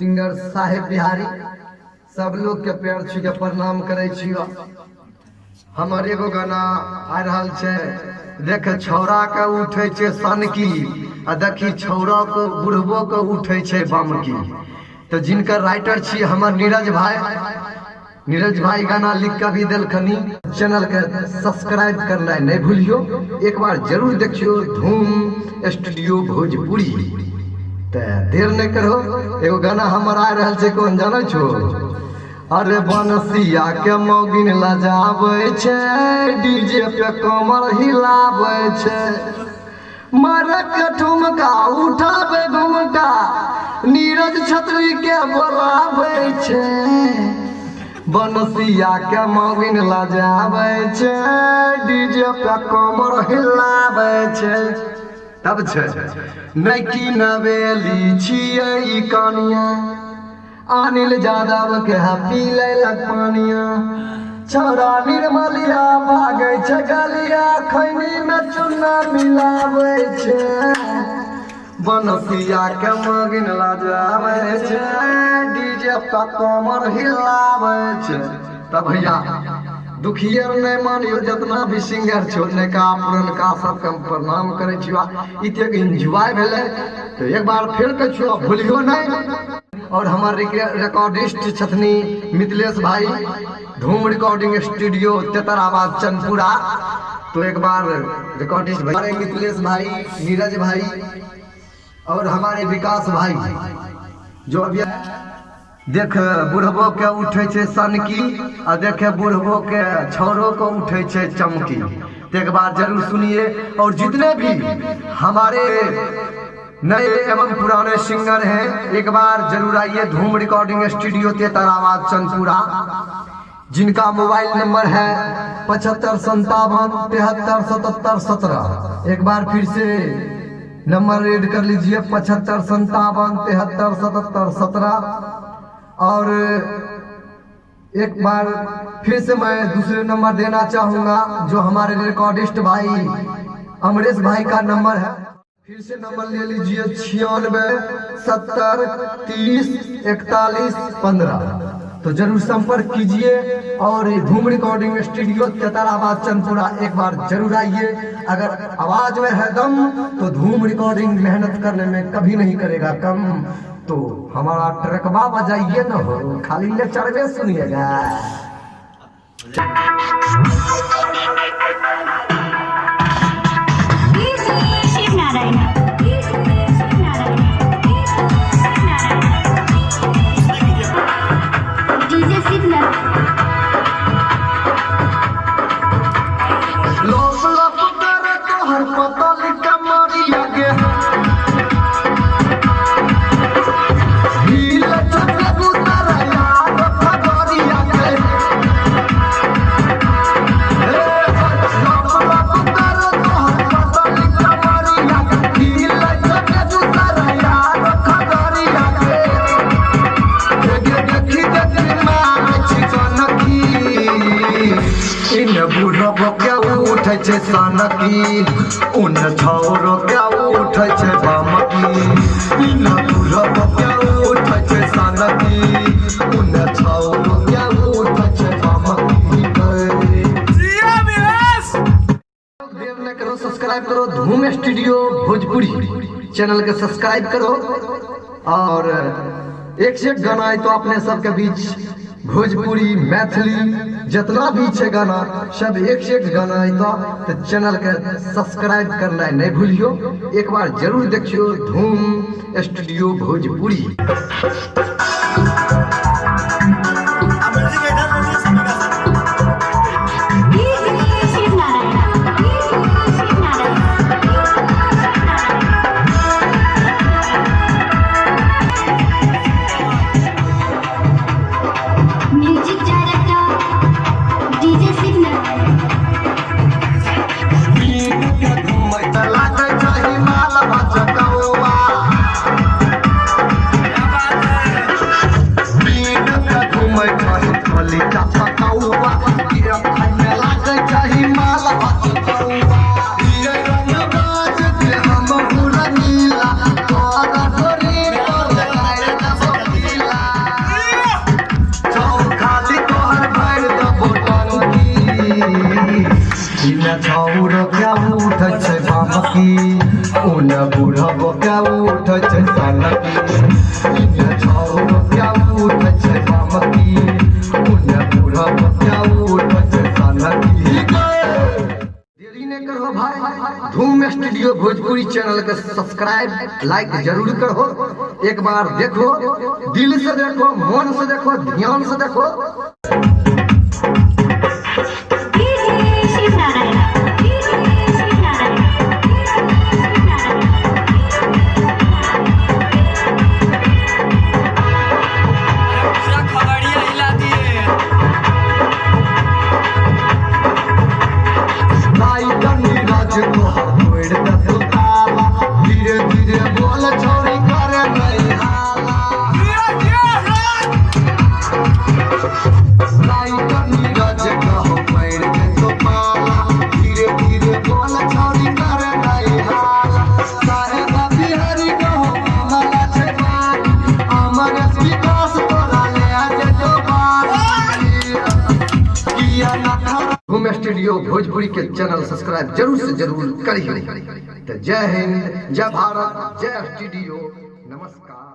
Singer साहेब बिहारी सब लोग के पैर छू के प्रणाम करे छियो। हमर एगो गाना आ रहल छे, देख छौरा के उठे छे सनकी आ देखी छौरा को बुढ़बो के उठे छे बमकी। तो जिनकर राइटर छी हमर नीरज भाई गाना लिख के भी दिलखनी। चैनल के सब्सक्राइब करना नहीं भूलियो, एक बार जरूर देखियो धूम स्टूडियो भोजपुरी। ते देर नहीं करो, एगो गाना हमर आ रहल छे, कौन जाने छो? अरे बनसिया के मौगिन लजावे छे, डीजे पे कमर हिलावे छे, मारे के ठुमका उठावे घुमटा, नीरज छतरी के बोलावे छे। बनसिया के मौगिन लजावे छे, डीजे पे कमर हिलावे छे। तब छे नैकी नवेली छिए ई कानिया, अनिल यादव के पी लेलक पानिया, छौरा निर्मलिया भागे छे गलिया, खैनी में चूना मिलावे छे। बनसिया के मगिन लजावे छे, डीजे पे कमर हिलावे छे। तब भैया दुखियर नहीं मानियो, जितना भी सिंगर छो नैका पुरनका सबके प्रणाम करे छियो। इते एंजॉय भेले तो एक बार फिर के छियो, भूलियो नहीं। और हमारे रिकॉर्डिस्ट छथनी मिथिलेश भाई, धूम रिकॉर्डिंग स्टूडियो तेतराबाद चंदपुरा। तो एक बार रिकॉर्डिस्ट भाई, हमारे मिथिलेश भाई, नीरज भाई और हमारे विकास भाई जो अभी देख बुढ़बो के उठे छे सनकी और देखे बुढ़बो के छौरो को उठे छे चमकी। तो एक बार जरूर सुनिए। और जितने भी हमारे नए एवं पुराने सिंगर हैं, एक बार जरूर आइए धूम रिकॉर्डिंग स्टूडियो तेतराबाद चंदपुरा, जिनका मोबाइल नंबर है 75 57 73 77 17। एक बार फिर से नंबर ऐड कर लीजिए, 75 57 73 77 17। और एक बार फिर से मैं दूसरे नंबर देना चाहूंगा, जो हमारे रिकॉर्डिस्ट भाई अमरेश भाई का नंबर है। फिर से नंबर ले लीजिए 96 70 30 41 15। तो जरूर संपर्क कीजिए और धूम रिकॉर्डिंग स्टूडियो तेतराबाद चंदपुरा एक बार जरूर आइए। अगर आवाज में है दम तो धूम रिकॉर्डिंग मेहनत करने में कभी नहीं करेगा कम। तो हमारा ट्रकबा बजाइए न हो, खाली ले चढ़वे सुनिएगा। उठे छे सनकी, उन छौरो के उठे छे बमकी। इन बुढ़बो के उठे छे सनकी, उन छौरो के उठे छे बमकी। देर न करो, सब्सक्राइब करो धूम स्टूडियो भोजपुरी चैनल के सब्सक्राइब करो। और एक से एक गाना है तो अपने सबके बीच भोजपुरी मैथिली जितना भी छे गाना सब एक से एक गाना है तो चैनल के सब्सक्राइब करना नहीं भूलियो। एक बार जरूर देखियो धूम स्टूडियो भोजपुरी। बुढ़ब क्या उठ छै सनकी इने छौर क्या उठ छै बामकी उन्ने बुढ़ब क्या उठ छै सनकी। देरी नहीं करो भाई, धूम स्टूडियो भोजपुरी चैनल का सब्सक्राइब लाइक जरूर करो। एक बार देखो, दिल से देखो, मन से देखो, ध्यान से देखो। धीरे धीरे बोल छोरी करे नहीं हाला, नीरज कहो पैर के तो पाला। धीरे धीरे बोल छोरी करे नहीं हाला, साहेब बिहारी कहो मामला छे बारी, अमर विकास तोरा ले आके तो बारी किया ना था। धूम स्टूडियो भोजपुरी के चैनल सब्सक्राइब जरूर से जरूर करिए। जय हिंद, जय भारत, जय स्टूडियो, नमस्कार।